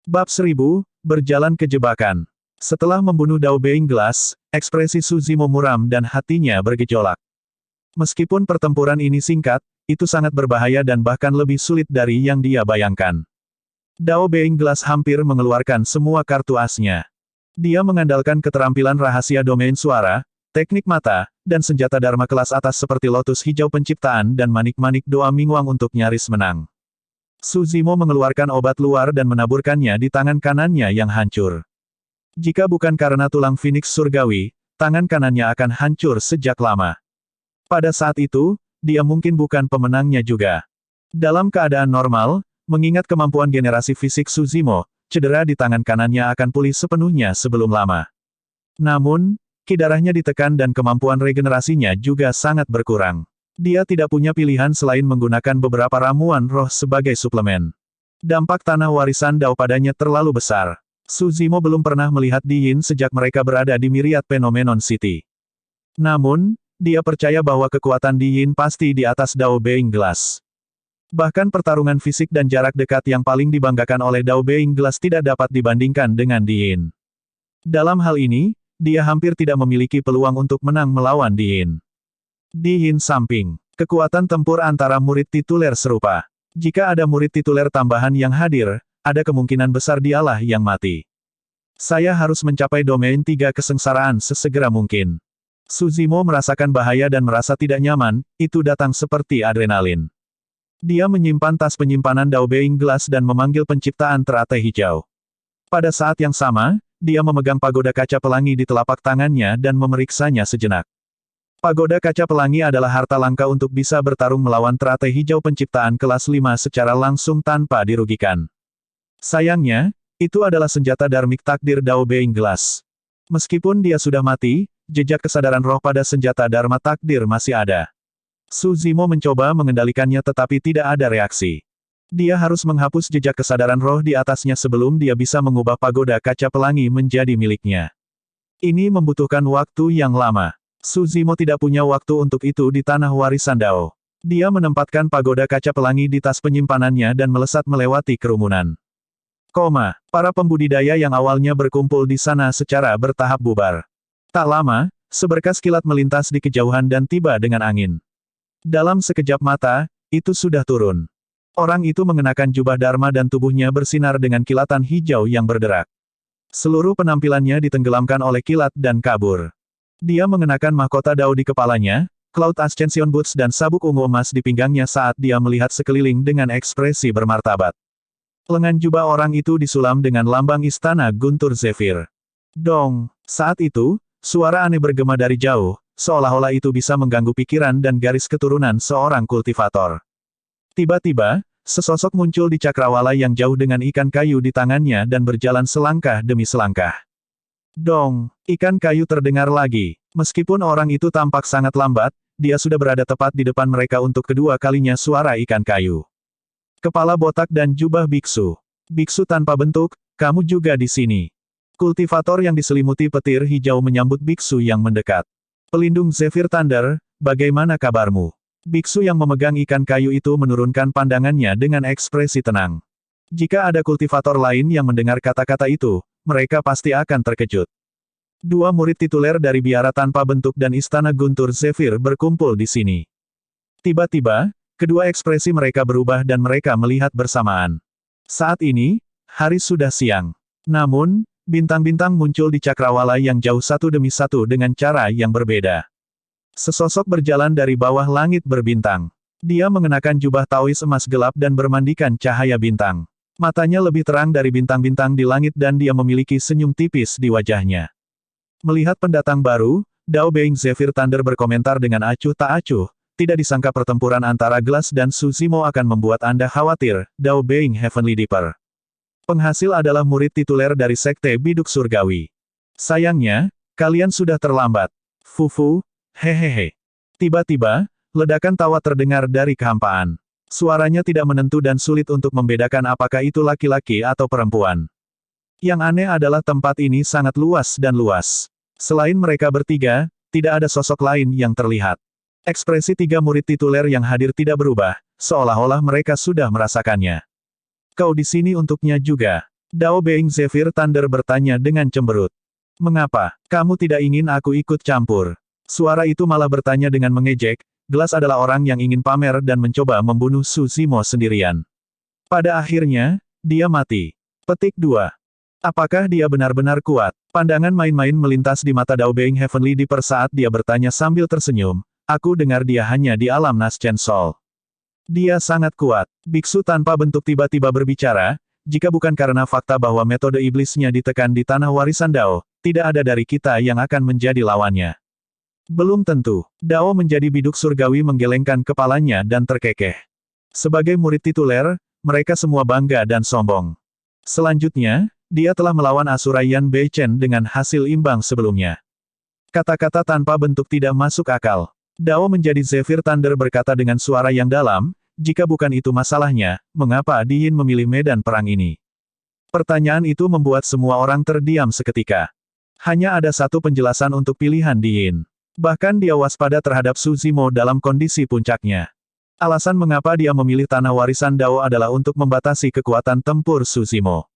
Bab 1000, Berjalan ke Jebakan. Setelah membunuh Dao Being Glass, ekspresi Suzimo muram dan hatinya bergejolak. Meskipun pertempuran ini singkat, itu sangat berbahaya dan bahkan lebih sulit dari yang dia bayangkan. Dao Being Glass hampir mengeluarkan semua kartu asnya. Dia mengandalkan keterampilan rahasia domain suara, teknik mata, dan senjata Dharma kelas atas seperti lotus hijau penciptaan dan manik-manik doa Mingwang untuk nyaris menang. Suzimo mengeluarkan obat luar dan menaburkannya di tangan kanannya yang hancur. Jika bukan karena tulang Phoenix surgawi, tangan kanannya akan hancur sejak lama. Pada saat itu, dia mungkin bukan pemenangnya juga. Dalam keadaan normal, mengingat kemampuan generasi fisik Suzimo, cedera di tangan kanannya akan pulih sepenuhnya sebelum lama. Namun, ki darahnya ditekan dan kemampuan regenerasinya juga sangat berkurang. Dia tidak punya pilihan selain menggunakan beberapa ramuan roh sebagai suplemen. Dampak tanah warisan Dao padanya terlalu besar. Suzimo belum pernah melihat Di Yin sejak mereka berada di Myriad Phenomenon City. Namun, dia percaya bahwa kekuatan Di Yin pasti di atas Dao Being Glass. Bahkan pertarungan fisik dan jarak dekat yang paling dibanggakan oleh Dao Being Glass tidak dapat dibandingkan dengan Di Yin. Dalam hal ini, dia hampir tidak memiliki peluang untuk menang melawan Di Yin. Di Yin samping. Kekuatan tempur antara murid tituler serupa. Jika ada murid tituler tambahan yang hadir, ada kemungkinan besar dialah yang mati. Saya harus mencapai domain 3 kesengsaraan sesegera mungkin. Suzimo merasakan bahaya dan merasa tidak nyaman, itu datang seperti adrenalin. Dia menyimpan tas penyimpanan Dao Being Glass dan memanggil penciptaan teratai hijau. Pada saat yang sama, dia memegang pagoda kaca pelangi di telapak tangannya dan memeriksanya sejenak. Pagoda kaca pelangi adalah harta langka untuk bisa bertarung melawan teratai hijau penciptaan kelas 5 secara langsung tanpa dirugikan. Sayangnya, itu adalah senjata Dharmik takdir Dao Being Glass. Meskipun dia sudah mati, jejak kesadaran roh pada senjata Dharma takdir masih ada. Suzimo mencoba mengendalikannya tetapi tidak ada reaksi. Dia harus menghapus jejak kesadaran roh di atasnya sebelum dia bisa mengubah pagoda kaca pelangi menjadi miliknya. Ini membutuhkan waktu yang lama. Suzimo tidak punya waktu untuk itu di tanah warisan Dao. Dia menempatkan pagoda kaca pelangi di tas penyimpanannya dan melesat melewati kerumunan. Para pembudidaya yang awalnya berkumpul di sana secara bertahap bubar. Tak lama, seberkas kilat melintas di kejauhan dan tiba dengan angin. Dalam sekejap mata, itu sudah turun. Orang itu mengenakan jubah Dharma dan tubuhnya bersinar dengan kilatan hijau yang berderak. Seluruh penampilannya ditenggelamkan oleh kilat dan kabur. Dia mengenakan mahkota Dao di kepalanya, Cloud Ascension Boots dan sabuk ungu emas di pinggangnya saat dia melihat sekeliling dengan ekspresi bermartabat. Lengan jubah orang itu disulam dengan lambang istana Guntur Zephyr. Dong! Saat itu, suara aneh bergema dari jauh, seolah-olah itu bisa mengganggu pikiran dan garis keturunan seorang kultivator. Tiba-tiba, sesosok muncul di cakrawala yang jauh dengan ikan kayu di tangannya dan berjalan selangkah demi selangkah. Dong! Ikan kayu terdengar lagi. Meskipun orang itu tampak sangat lambat, dia sudah berada tepat di depan mereka untuk kedua kalinya suara ikan kayu. Kepala botak dan jubah biksu. Biksu tanpa bentuk, kamu juga di sini. Kultivator yang diselimuti petir hijau menyambut biksu yang mendekat. Pelindung Zephyr Thunder, bagaimana kabarmu? Biksu yang memegang ikan kayu itu menurunkan pandangannya dengan ekspresi tenang. Jika ada kultivator lain yang mendengar kata-kata itu, mereka pasti akan terkejut. Dua murid tituler dari biara tanpa bentuk dan istana Guntur Zephyr berkumpul di sini. Tiba-tiba, kedua ekspresi mereka berubah dan mereka melihat bersamaan. Saat ini, hari sudah siang. Namun, bintang-bintang muncul di cakrawala yang jauh satu demi satu dengan cara yang berbeda. Sesosok berjalan dari bawah langit berbintang. Dia mengenakan jubah Taois emas gelap dan bermandikan cahaya bintang. Matanya lebih terang dari bintang-bintang di langit dan dia memiliki senyum tipis di wajahnya. Melihat pendatang baru, Dao Being Zephyr Thunder berkomentar dengan acuh tak acuh. Tidak disangka pertempuran antara Glass dan Suzimo akan membuat Anda khawatir, Dao Being Heavenly Deeper. Penghasil adalah murid tituler dari Sekte Biduk Surgawi. Sayangnya, kalian sudah terlambat. Fufu, hehehe. Tiba-tiba, ledakan tawa terdengar dari kehampaan. Suaranya tidak menentu dan sulit untuk membedakan apakah itu laki-laki atau perempuan. Yang aneh adalah tempat ini sangat luas dan luas. Selain mereka bertiga, tidak ada sosok lain yang terlihat. Ekspresi tiga murid tituler yang hadir tidak berubah, seolah-olah mereka sudah merasakannya. Kau di sini untuknya juga. Dao Being Zephyr Thunder bertanya dengan cemberut. Mengapa? Kamu tidak ingin aku ikut campur? Suara itu malah bertanya dengan mengejek, Gelas adalah orang yang ingin pamer dan mencoba membunuh Su Zimo sendirian. Pada akhirnya, dia mati. Petik 2. Apakah dia benar-benar kuat? Pandangan main-main melintas di mata Dao Being Heavenly di saat dia bertanya sambil tersenyum, aku dengar dia hanya di alam Naschen Sol. Dia sangat kuat. Biksu tanpa bentuk tiba-tiba berbicara, jika bukan karena fakta bahwa metode iblisnya ditekan di tanah warisan Dao, tidak ada dari kita yang akan menjadi lawannya. Belum tentu. Dao menjadi biduk surgawi menggelengkan kepalanya dan terkekeh. Sebagai murid tituler, mereka semua bangga dan sombong. Selanjutnya, dia telah melawan Asura Yan Beichen dengan hasil imbang sebelumnya. Kata-kata tanpa bentuk tidak masuk akal. Dao menjadi Zephyr Thunder berkata dengan suara yang dalam, jika bukan itu masalahnya, mengapa Diin memilih medan perang ini? Pertanyaan itu membuat semua orang terdiam seketika. Hanya ada satu penjelasan untuk pilihan Diin. Bahkan dia waspada terhadap Su Zimo dalam kondisi puncaknya. Alasan mengapa dia memilih tanah warisan Dao adalah untuk membatasi kekuatan tempur Su Zimo.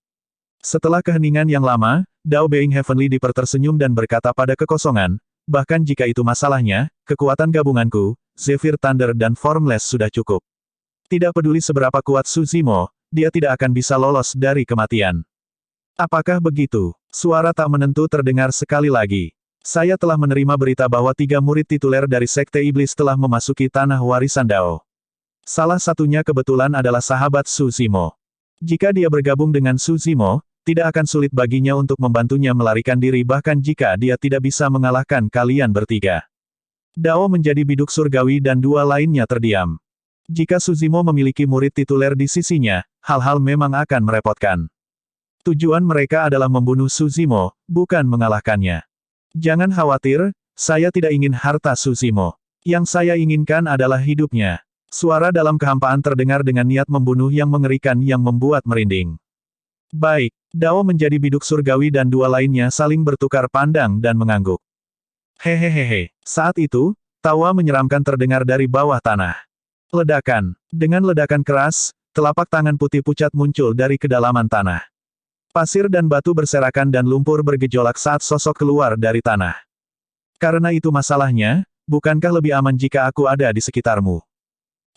Setelah keheningan yang lama, Dao Being Heavenly tersenyum dan berkata pada kekosongan, bahkan jika itu masalahnya, kekuatan gabunganku, Zephyr Thunder dan Formless sudah cukup. Tidak peduli seberapa kuat Su Zimo, dia tidak akan bisa lolos dari kematian. Apakah begitu? Suara tak menentu terdengar sekali lagi. Saya telah menerima berita bahwa 3 murid tituler dari Sekte Iblis telah memasuki tanah warisan Dao. Salah satunya kebetulan adalah sahabat Su Zimo. Jika dia bergabung dengan Su Zimo, tidak akan sulit baginya untuk membantunya melarikan diri bahkan jika dia tidak bisa mengalahkan kalian bertiga. Dao menjadi biduk surgawi dan 2 lainnya terdiam. Jika Su Zimo memiliki murid tituler di sisinya, hal-hal memang akan merepotkan. Tujuan mereka adalah membunuh Su Zimo, bukan mengalahkannya. Jangan khawatir, saya tidak ingin harta Su Zimo. Yang saya inginkan adalah hidupnya. Suara dalam kehampaan terdengar dengan niat membunuh yang mengerikan yang membuat merinding. Baik, Dao menjadi biduk surgawi dan 2 lainnya saling bertukar pandang dan mengangguk. Hehehehe. Saat itu, tawa menyeramkan terdengar dari bawah tanah. Ledakan. Dengan ledakan keras, telapak tangan putih pucat muncul dari kedalaman tanah. Pasir dan batu berserakan dan lumpur bergejolak saat sosok keluar dari tanah. Karena itu masalahnya, bukankah lebih aman jika aku ada di sekitarmu?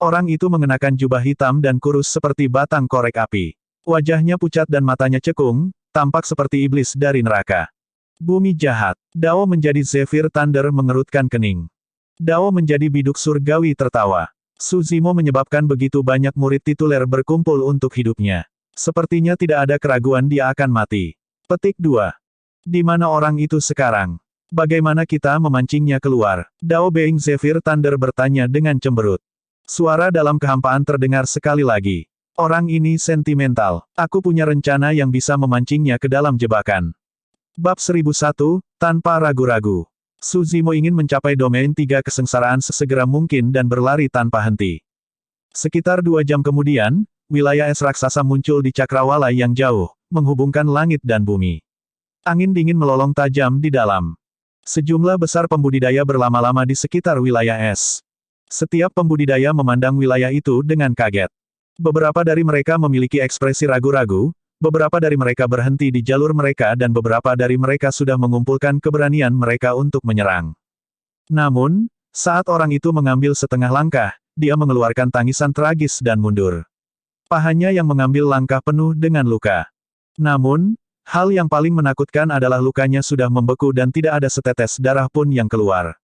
Orang itu mengenakan jubah hitam dan kurus seperti batang korek api. Wajahnya pucat dan matanya cekung, tampak seperti iblis dari neraka. Bumi jahat. Dao menjadi Zephyr Thunder mengerutkan kening. Dao menjadi biduk surgawi tertawa. Su Zimo menyebabkan begitu banyak murid tituler berkumpul untuk hidupnya. Sepertinya tidak ada keraguan dia akan mati. Petik 2. Di mana orang itu sekarang? Bagaimana kita memancingnya keluar? Dao Being Zephyr Thunder bertanya dengan cemberut. Suara dalam kehampaan terdengar sekali lagi. Orang ini sentimental. Aku punya rencana yang bisa memancingnya ke dalam jebakan. Bab 1001, tanpa ragu-ragu. Su Zimo ingin mencapai domain 3 kesengsaraan sesegera mungkin dan berlari tanpa henti. Sekitar 2 jam kemudian, wilayah es raksasa muncul di cakrawala yang jauh, menghubungkan langit dan bumi. Angin dingin melolong tajam di dalam. Sejumlah besar pembudidaya berlama-lama di sekitar wilayah es. Setiap pembudidaya memandang wilayah itu dengan kaget. Beberapa dari mereka memiliki ekspresi ragu-ragu, beberapa dari mereka berhenti di jalur mereka dan beberapa dari mereka sudah mengumpulkan keberanian mereka untuk menyerang. Namun, saat orang itu mengambil setengah langkah, dia mengeluarkan tangisan tragis dan mundur. Pahanya yang mengambil langkah penuh dengan luka. Namun, hal yang paling menakutkan adalah lukanya sudah membeku dan tidak ada setetes darah pun yang keluar.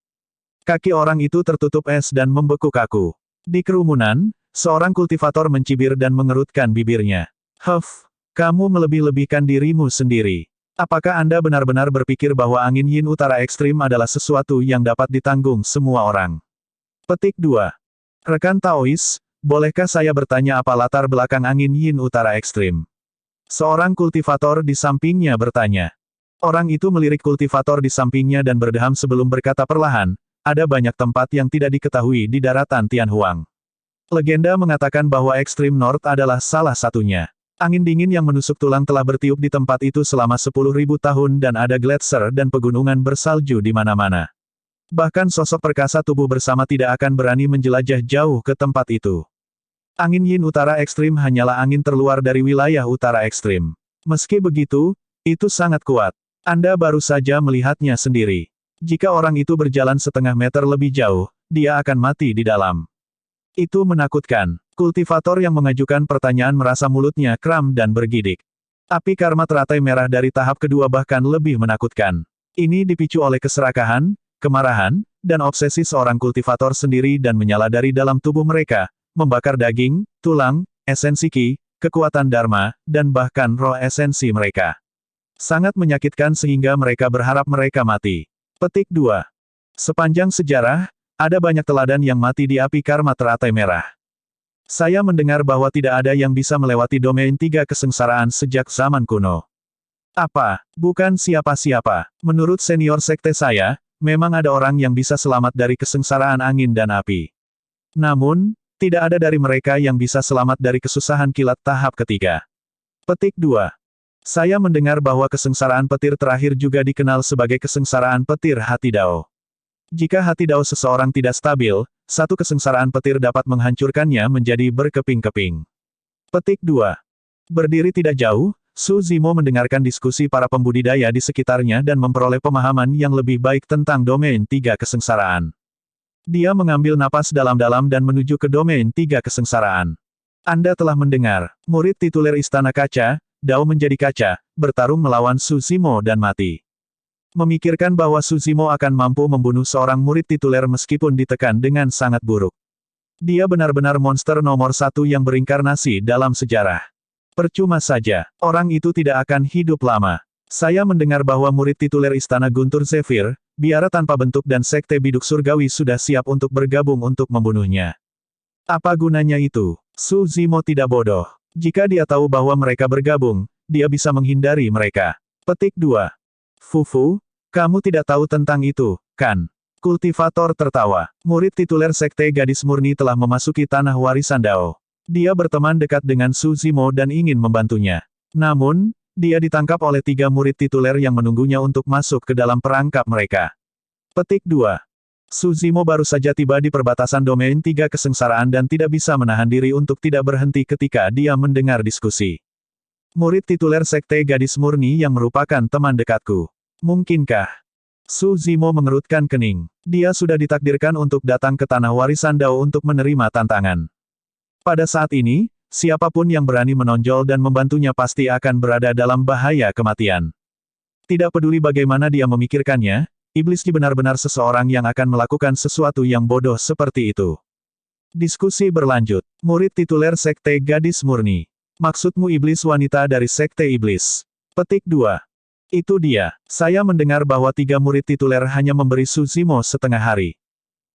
Kaki orang itu tertutup es dan membeku kaku. Di kerumunan, seorang kultivator mencibir dan mengerutkan bibirnya. Huff, kamu melebih-lebihkan dirimu sendiri. Apakah Anda benar-benar berpikir bahwa angin yin utara ekstrim adalah sesuatu yang dapat ditanggung semua orang? Petik 2. Rekan Taois, bolehkah saya bertanya apa latar belakang angin yin utara ekstrim? Seorang kultivator di sampingnya bertanya. Orang itu melirik kultivator di sampingnya dan berdeham sebelum berkata perlahan, ada banyak tempat yang tidak diketahui di daratan Tianhuang. Legenda mengatakan bahwa ekstrim North adalah salah satunya. Angin dingin yang menusuk tulang telah bertiup di tempat itu selama 10.000 tahun dan ada gletser dan pegunungan bersalju di mana-mana. Bahkan sosok perkasa tubuh bersama tidak akan berani menjelajah jauh ke tempat itu. Angin yin utara ekstrim hanyalah angin terluar dari wilayah utara ekstrim. Meski begitu, itu sangat kuat. Anda baru saja melihatnya sendiri. Jika orang itu berjalan setengah meter lebih jauh, dia akan mati di dalam. Itu menakutkan. Kultivator yang mengajukan pertanyaan merasa mulutnya kram dan bergidik. Api karma teratai merah dari tahap kedua bahkan lebih menakutkan. Ini dipicu oleh keserakahan, kemarahan, dan obsesi seorang kultivator sendiri dan menyala dari dalam tubuh mereka, membakar daging, tulang, esensi ki, kekuatan dharma, dan bahkan roh esensi mereka. Sangat menyakitkan sehingga mereka berharap mereka mati. Petik 2. Sepanjang sejarah, ada banyak teladan yang mati di api karma teratai merah. Saya mendengar bahwa tidak ada yang bisa melewati domain 3 kesengsaraan sejak zaman kuno. Apa? Bukan siapa-siapa. Menurut senior sekte saya, memang ada orang yang bisa selamat dari kesengsaraan angin dan api. Namun, tidak ada dari mereka yang bisa selamat dari kesusahan kilat tahap ketiga. Petik 2. Saya mendengar bahwa kesengsaraan petir terakhir juga dikenal sebagai kesengsaraan petir hati Dao. Jika hati Dao seseorang tidak stabil, satu kesengsaraan petir dapat menghancurkannya menjadi berkeping-keping. Petik 2. Berdiri tidak jauh, Su Zimo mendengarkan diskusi para pembudidaya di sekitarnya dan memperoleh pemahaman yang lebih baik tentang domain 3 kesengsaraan. Dia mengambil napas dalam-dalam dan menuju ke domain 3 kesengsaraan. Anda telah mendengar, murid tituler Istana Kaca, Dao menjadi kaca, bertarung melawan Su Zimo dan mati. Memikirkan bahwa Su Zimo akan mampu membunuh seorang murid tituler meskipun ditekan dengan sangat buruk. Dia benar-benar monster nomor 1 yang berinkarnasi dalam sejarah. Percuma saja, orang itu tidak akan hidup lama. Saya mendengar bahwa murid tituler Istana Guntur Zephyr, biara tanpa bentuk dan sekte biduk surgawi sudah siap untuk bergabung untuk membunuhnya. Apa gunanya itu? Su Zimo tidak bodoh. Jika dia tahu bahwa mereka bergabung, dia bisa menghindari mereka. Petik 2. Fufu, kamu tidak tahu tentang itu, kan? Kultivator tertawa. Murid tituler Sekte Gadis Murni telah memasuki tanah warisan Dao. Dia berteman dekat dengan Su Zimo dan ingin membantunya. Namun, dia ditangkap oleh 3 murid tituler yang menunggunya untuk masuk ke dalam perangkap mereka. Petik 2. Su Zimo baru saja tiba di perbatasan domain 3 kesengsaraan dan tidak bisa menahan diri untuk tidak berhenti ketika dia mendengar diskusi. Murid tituler Sekte Gadis Murni yang merupakan teman dekatku. Mungkinkah? Su Zimo mengerutkan kening. Dia sudah ditakdirkan untuk datang ke tanah warisan Dao untuk menerima tantangan. Pada saat ini, siapapun yang berani menonjol dan membantunya pasti akan berada dalam bahaya kematian. Tidak peduli bagaimana dia memikirkannya, iblis benar-benar seseorang yang akan melakukan sesuatu yang bodoh seperti itu. Diskusi berlanjut. Murid tituler Sekte Gadis Murni. Maksudmu iblis wanita dari Sekte Iblis. Petik 2. Itu dia. Saya mendengar bahwa 3 murid tituler hanya memberi Su Zimo setengah hari.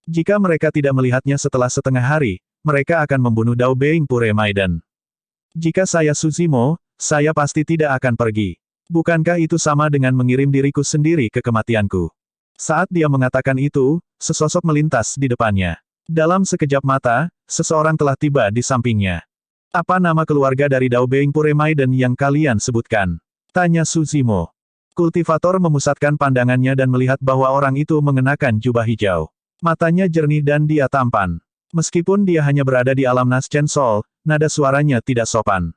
Jika mereka tidak melihatnya setelah setengah hari, mereka akan membunuh Dao Being Pure Maiden. Jika saya Su Zimo, saya pasti tidak akan pergi. Bukankah itu sama dengan mengirim diriku sendiri ke kematianku? Saat dia mengatakan itu, sesosok melintas di depannya. Dalam sekejap mata, seseorang telah tiba di sampingnya. Apa nama keluarga dari Dao Being Pure Maiden yang kalian sebutkan? Tanya Su Zimo. Kultivator memusatkan pandangannya dan melihat bahwa orang itu mengenakan jubah hijau. Matanya jernih dan dia tampan. Meskipun dia hanya berada di alam Naschen Sol, nada suaranya tidak sopan.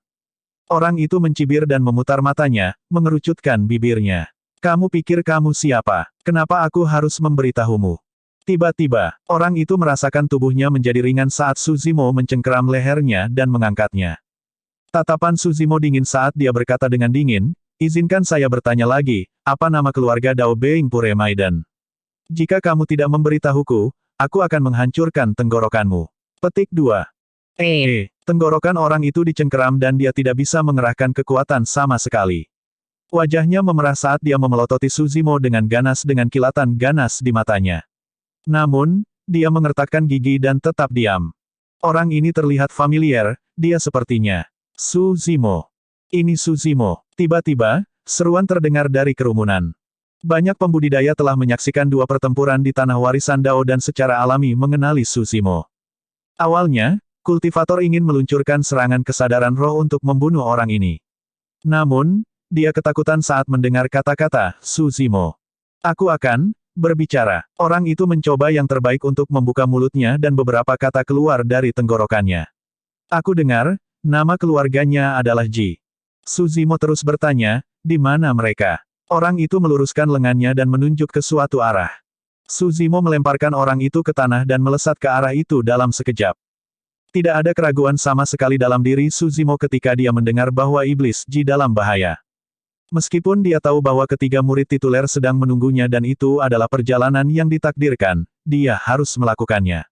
Orang itu mencibir dan memutar matanya, mengerucutkan bibirnya. Kamu pikir kamu siapa? Kenapa aku harus memberitahumu? Tiba-tiba, orang itu merasakan tubuhnya menjadi ringan saat Su Zimo mencengkeram lehernya dan mengangkatnya. Tatapan Su Zimo dingin saat dia berkata dengan dingin, izinkan saya bertanya lagi, apa nama keluarga Dao Being Pure Maiden? Jika kamu tidak memberitahuku, aku akan menghancurkan tenggorokanmu. Petik 2. Tenggorokan orang itu dicengkeram dan dia tidak bisa mengerahkan kekuatan sama sekali. Wajahnya memerah saat dia memelototi Su Zimo dengan ganas dengan kilatan ganas di matanya. Namun, dia mengertakkan gigi dan tetap diam. Orang ini terlihat familiar, dia sepertinya Su Zimo. Ini Su Zimo. Tiba-tiba, seruan terdengar dari kerumunan. Banyak pembudidaya telah menyaksikan 2 pertempuran di tanah warisan Dao dan secara alami mengenali Su Zimo. Awalnya, kultivator ingin meluncurkan serangan kesadaran roh untuk membunuh orang ini. Namun, dia ketakutan saat mendengar kata-kata Su Zimo. Aku akan berbicara. Orang itu mencoba yang terbaik untuk membuka mulutnya dan beberapa kata keluar dari tenggorokannya. Aku dengar, nama keluarganya adalah Ji. Suzimo terus bertanya, di mana mereka? Orang itu meluruskan lengannya dan menunjuk ke suatu arah. Suzimo melemparkan orang itu ke tanah dan melesat ke arah itu dalam sekejap. Tidak ada keraguan sama sekali dalam diri Suzimo ketika dia mendengar bahwa Iblis Ji dalam bahaya. Meskipun dia tahu bahwa ketiga murid tituler sedang menunggunya dan itu adalah perjalanan yang ditakdirkan, dia harus melakukannya.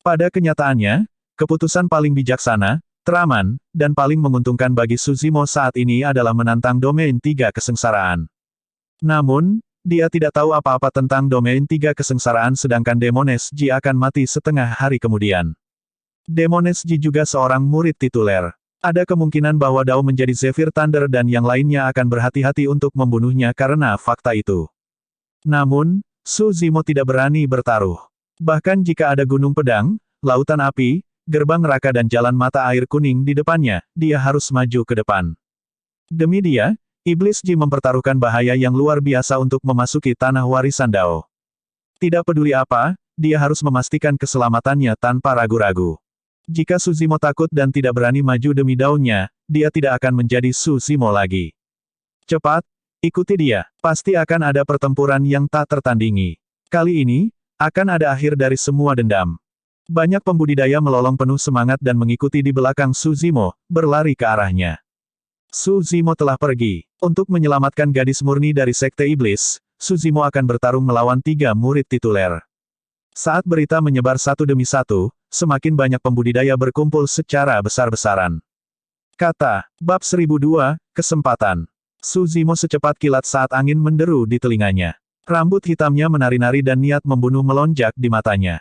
Pada kenyataannya, keputusan paling bijaksana, teraman, dan paling menguntungkan bagi Suzimo saat ini adalah menantang domain 3 kesengsaraan. Namun, dia tidak tahu apa-apa tentang domain 3 kesengsaraan sedangkan Demones Ji akan mati setengah hari kemudian. Demones Ji juga seorang murid tituler. Ada kemungkinan bahwa Dao menjadi Zephyr Thunder dan yang lainnya akan berhati-hati untuk membunuhnya karena fakta itu. Namun, Suzimo tidak berani bertaruh. Bahkan jika ada gunung pedang, lautan api, gerbang neraka dan jalan mata air kuning di depannya, dia harus maju ke depan. Demi dia, Iblis Ji mempertaruhkan bahaya yang luar biasa untuk memasuki tanah warisan Dao. Tidak peduli apa, dia harus memastikan keselamatannya tanpa ragu-ragu. Jika Suzimo takut dan tidak berani maju demi Dao-nya, dia tidak akan menjadi Suzimo lagi. Cepat, ikuti dia, pasti akan ada pertempuran yang tak tertandingi. Kali ini, akan ada akhir dari semua dendam. Banyak pembudidaya melolong penuh semangat dan mengikuti di belakang Suzimo, berlari ke arahnya. Suzimo telah pergi. Untuk menyelamatkan gadis murni dari Sekte Iblis, Suzimo akan bertarung melawan 3 murid tituler. Saat berita menyebar satu demi satu, semakin banyak pembudidaya berkumpul secara besar-besaran. Kata, Bab 1002, Kesempatan. Suzimo secepat kilat saat angin menderu di telinganya. Rambut hitamnya menari-nari dan niat membunuh melonjak di matanya.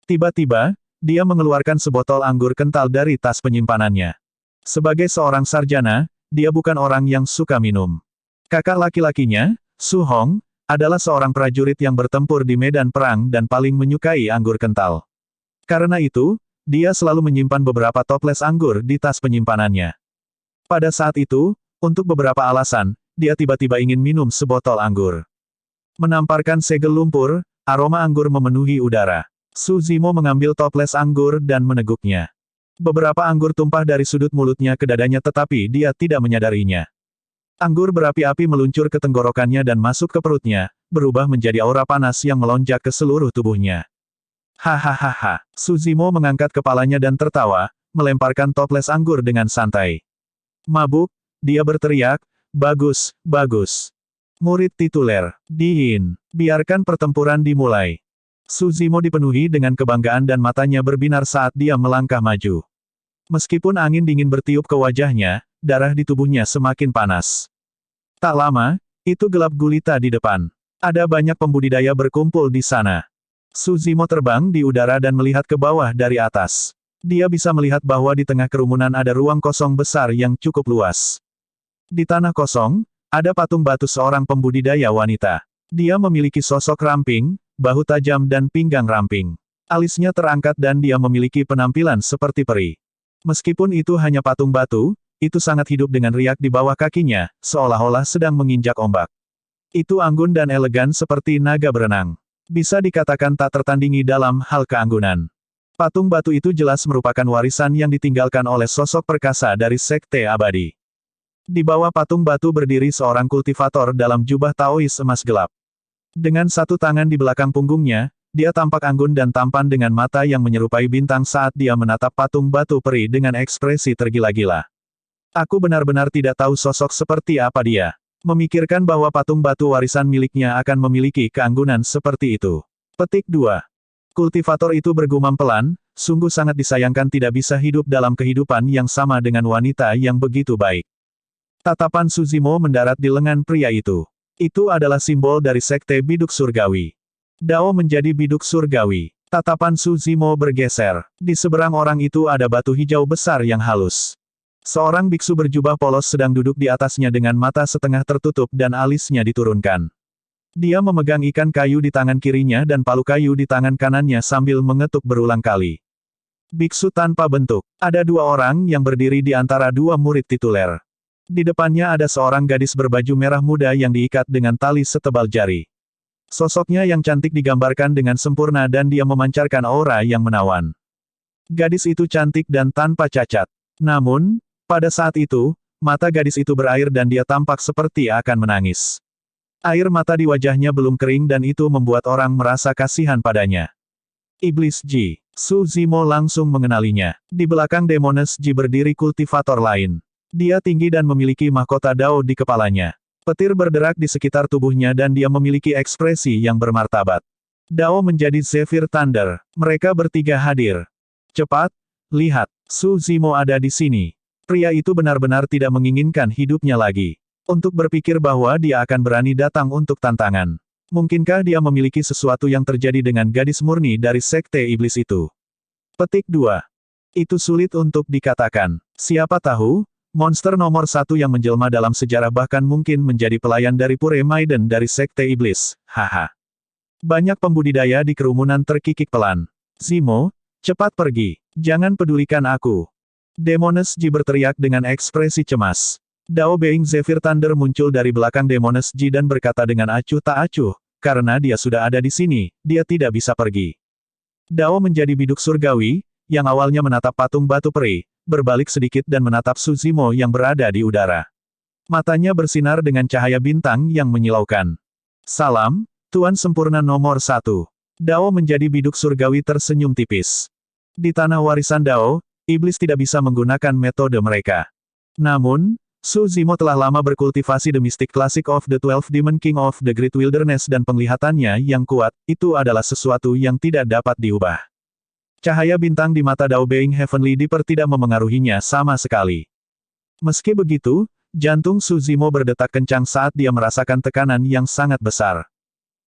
Tiba-tiba, dia mengeluarkan sebotol anggur kental dari tas penyimpanannya. Sebagai seorang sarjana, dia bukan orang yang suka minum. Kakak laki-lakinya, Su Hong, adalah seorang prajurit yang bertempur di medan perang dan paling menyukai anggur kental. Karena itu, dia selalu menyimpan beberapa toples anggur di tas penyimpanannya. Pada saat itu, untuk beberapa alasan, dia tiba-tiba ingin minum sebotol anggur. Menamparkan segel lumpur, aroma anggur memenuhi udara. Suzimo mengambil toples anggur dan meneguknya. Beberapa anggur tumpah dari sudut mulutnya ke dadanya tetapi dia tidak menyadarinya. Anggur berapi-api meluncur ke tenggorokannya dan masuk ke perutnya, berubah menjadi aura panas yang melonjak ke seluruh tubuhnya. Hahaha, Suzimo mengangkat kepalanya dan tertawa, melemparkan toples anggur dengan santai. Mabuk, dia berteriak, bagus, bagus. Murid tituler, Diin, biarkan pertempuran dimulai. Suzimo dipenuhi dengan kebanggaan dan matanya berbinar saat dia melangkah maju. Meskipun angin dingin bertiup ke wajahnya, darah di tubuhnya semakin panas. Tak lama, itu gelap gulita di depan. Ada banyak pembudidaya berkumpul di sana. Suzimo terbang di udara dan melihat ke bawah dari atas. Dia bisa melihat bahwa di tengah kerumunan ada ruang kosong besar yang cukup luas. Di tanah kosong, ada patung batu seorang pembudidaya wanita. Dia memiliki sosok ramping, bahu tajam dan pinggang ramping. Alisnya terangkat dan dia memiliki penampilan seperti peri. Meskipun itu hanya patung batu, itu sangat hidup dengan riak di bawah kakinya, seolah-olah sedang menginjak ombak. Itu anggun dan elegan seperti naga berenang. Bisa dikatakan tak tertandingi dalam hal keanggunan. Patung batu itu jelas merupakan warisan yang ditinggalkan oleh sosok perkasa dari Sekte Abadi. Di bawah patung batu berdiri seorang kultivator dalam jubah Taois emas gelap. Dengan satu tangan di belakang punggungnya, dia tampak anggun dan tampan dengan mata yang menyerupai bintang saat dia menatap patung batu peri dengan ekspresi tergila-gila. Aku benar-benar tidak tahu sosok seperti apa dia. Memikirkan bahwa patung batu warisan miliknya akan memiliki keanggunan seperti itu. Petik 2. Kultivator itu bergumam pelan, sungguh sangat disayangkan tidak bisa hidup dalam kehidupan yang sama dengan wanita yang begitu baik. Tatapan Suzimo mendarat di lengan pria itu. Itu adalah simbol dari Sekte Biduk Surgawi. Dao menjadi biduk surgawi. Tatapan Suzimo bergeser. Di seberang orang itu ada batu hijau besar yang halus. Seorang biksu berjubah polos sedang duduk di atasnya dengan mata setengah tertutup dan alisnya diturunkan. Dia memegang ikan kayu di tangan kirinya dan palu kayu di tangan kanannya sambil mengetuk berulang kali. Biksu tanpa bentuk. Ada 2 orang yang berdiri di antara 2 murid tituler. Di depannya ada seorang gadis berbaju merah muda yang diikat dengan tali setebal jari. Sosoknya yang cantik digambarkan dengan sempurna dan dia memancarkan aura yang menawan. Gadis itu cantik dan tanpa cacat. Namun, pada saat itu, Mata gadis itu berair dan dia tampak seperti akan menangis. Air mata di wajahnya belum kering dan itu membuat orang merasa kasihan padanya. Iblis Ji. Su Zimo langsung mengenalinya. Di belakang Demoness Ji berdiri kultivator lain. Dia tinggi dan memiliki mahkota Dao di kepalanya. Petir berderak di sekitar tubuhnya dan dia memiliki ekspresi yang bermartabat. Dao menjadi Zephyr Thunder. Mereka bertiga hadir. Cepat, lihat, Su Zimo ada di sini. Pria itu benar-benar tidak menginginkan hidupnya lagi. Untuk berpikir bahwa dia akan berani datang untuk tantangan. Mungkinkah dia memiliki sesuatu yang terjadi dengan gadis murni dari Sekte Iblis itu? Petik 2. Itu sulit untuk dikatakan. Siapa tahu, monster nomor 1 yang menjelma dalam sejarah bahkan mungkin menjadi pelayan dari Pure Maiden dari Sekte Iblis. Haha. Banyak pembudidaya di kerumunan terkikik pelan. Zimo, cepat pergi. Jangan pedulikan aku. Demoness Ji berteriak dengan ekspresi cemas. Dao Being Zephyr Thunder muncul dari belakang Demoness Ji dan berkata dengan acuh tak acuh, karena dia sudah ada di sini, dia tidak bisa pergi. Dao menjadi biduk surgawi, yang awalnya menatap patung batu peri, berbalik sedikit dan menatap Su Zimo yang berada di udara. Matanya bersinar dengan cahaya bintang yang menyilaukan. Salam, Tuan Sempurna nomor 1. Dao menjadi biduk surgawi tersenyum tipis. Di tanah warisan Dao, iblis tidak bisa menggunakan metode mereka. Namun, Su Zimo telah lama berkultivasi The Mystic Classic of the 12 Demon King of the Great Wilderness dan penglihatannya yang kuat, itu adalah sesuatu yang tidak dapat diubah. Cahaya bintang di mata Dao Being Heavenly Deeper tidak memengaruhinya sama sekali. Meski begitu, jantung Su Zimo berdetak kencang saat dia merasakan tekanan yang sangat besar.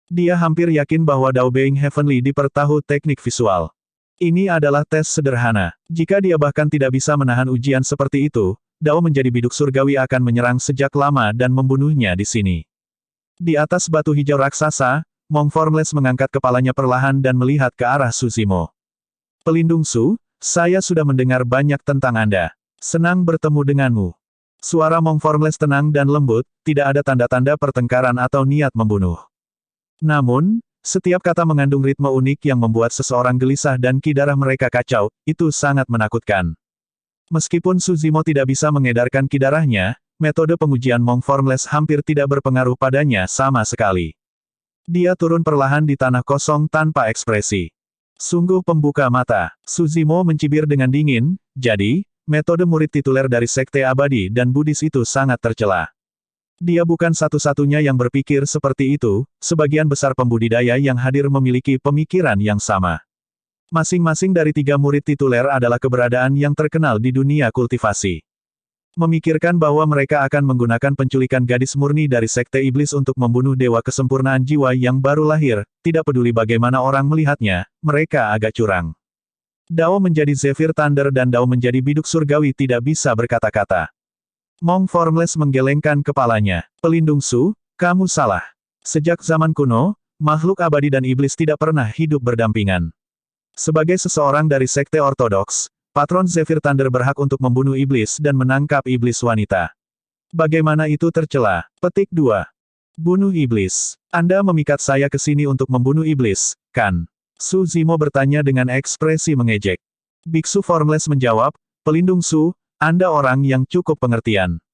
Dia hampir yakin bahwa Dao Being Heavenly Deeper tahu teknik visual. Ini adalah tes sederhana. Jika dia bahkan tidak bisa menahan ujian seperti itu, Dao menjadi biduk surgawi akan menyerang sejak lama dan membunuhnya di sini. Di atas batu hijau raksasa, Mong Formless mengangkat kepalanya perlahan dan melihat ke arah Su Zimo. Pelindung Su, saya sudah mendengar banyak tentang Anda. Senang bertemu denganmu. Suara Mong Formless tenang dan lembut, tidak ada tanda-tanda pertengkaran atau niat membunuh. Namun, setiap kata mengandung ritme unik yang membuat seseorang gelisah dan ki darah mereka kacau, itu sangat menakutkan. Meskipun Su Zimo tidak bisa mengedarkan ki darahnya, metode pengujian Mong Formless hampir tidak berpengaruh padanya sama sekali. Dia turun perlahan di tanah kosong tanpa ekspresi. Sungguh pembuka mata. Su Zimo mencibir dengan dingin, jadi, metode murid tituler dari Sekte Abadi dan Buddhis itu sangat tercela. Dia bukan satu-satunya yang berpikir seperti itu, sebagian besar pembudidaya yang hadir memiliki pemikiran yang sama. Masing-masing dari 3 murid tituler adalah keberadaan yang terkenal di dunia kultivasi. Memikirkan bahwa mereka akan menggunakan penculikan gadis murni dari Sekte Iblis untuk membunuh dewa kesempurnaan jiwa yang baru lahir, tidak peduli bagaimana orang melihatnya, mereka agak curang. Dao menjadi Zephyr Thunder dan Dao menjadi biduk surgawi tidak bisa berkata-kata. Mong Formless menggelengkan kepalanya. Pelindung Su, kamu salah. Sejak zaman kuno, makhluk abadi dan iblis tidak pernah hidup berdampingan. Sebagai seseorang dari Sekte Ortodoks, Patron Zephyr Thunder berhak untuk membunuh iblis dan menangkap iblis wanita. Bagaimana itu tercela? Petik 2. Bunuh iblis. Anda memikat saya ke sini untuk membunuh iblis, kan? Su Zimo bertanya dengan ekspresi mengejek. Biksu Formless menjawab, Pelindung Su, Anda orang yang cukup pengertian.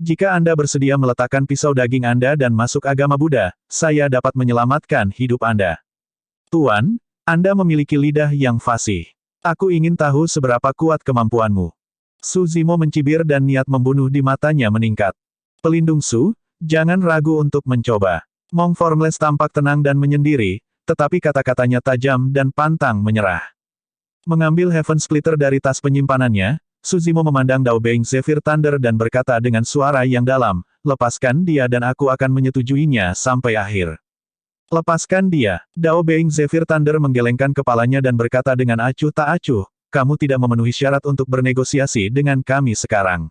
Jika Anda bersedia meletakkan pisau daging Anda dan masuk agama Buddha, saya dapat menyelamatkan hidup Anda. Tuan, Anda memiliki lidah yang fasih. Aku ingin tahu seberapa kuat kemampuanmu. Su Zimo mencibir dan niat membunuh di matanya meningkat. Pelindung Su, jangan ragu untuk mencoba. Mong Formless tampak tenang dan menyendiri, tetapi kata-katanya tajam dan pantang menyerah. Mengambil Heaven Splitter dari tas penyimpanannya, Su Zimo memandang Dao Being Zephyr Thunder dan berkata dengan suara yang dalam, lepaskan dia dan aku akan menyetujuinya sampai akhir. Lepaskan dia. Dao Being Zephyr Thunder menggelengkan kepalanya dan berkata dengan acuh tak acuh, kamu tidak memenuhi syarat untuk bernegosiasi dengan kami sekarang.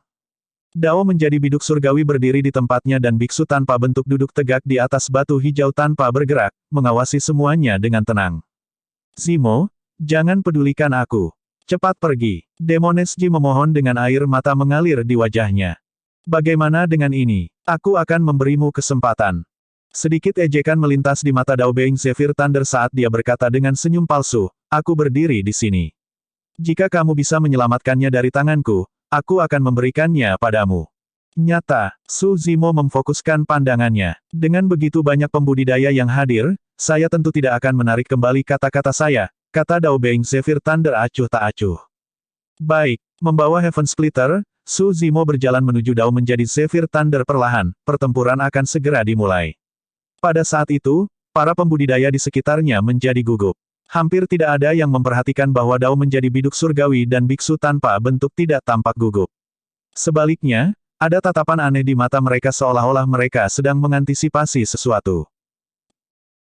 Dao menjadi biduk surgawi berdiri di tempatnya dan biksu tanpa bentuk duduk tegak di atas batu hijau tanpa bergerak, mengawasi semuanya dengan tenang. Zimo, jangan pedulikan aku. Cepat pergi. Demoness Ji memohon dengan air mata mengalir di wajahnya. Bagaimana dengan ini? Aku akan memberimu kesempatan. Sedikit ejekan melintas di mata Dao Being Zephyr Thunder saat dia berkata dengan senyum palsu, aku berdiri di sini. Jika kamu bisa menyelamatkannya dari tanganku, aku akan memberikannya padamu. Nyata, Su Zimo memfokuskan pandangannya. Dengan begitu banyak pembudidaya yang hadir, saya tentu tidak akan menarik kembali kata-kata saya, kata Dao Being Zephyr Thunder acuh tak acuh. Baik, membawa Heaven Splitter, Su Zimo berjalan menuju Dao menjadi Zephyr Thunder perlahan, pertempuran akan segera dimulai. Pada saat itu, para pembudidaya di sekitarnya menjadi gugup. Hampir tidak ada yang memperhatikan bahwa Dao menjadi biduk surgawi dan biksu tanpa bentuk tidak tampak gugup. Sebaliknya, ada tatapan aneh di mata mereka seolah-olah mereka sedang mengantisipasi sesuatu.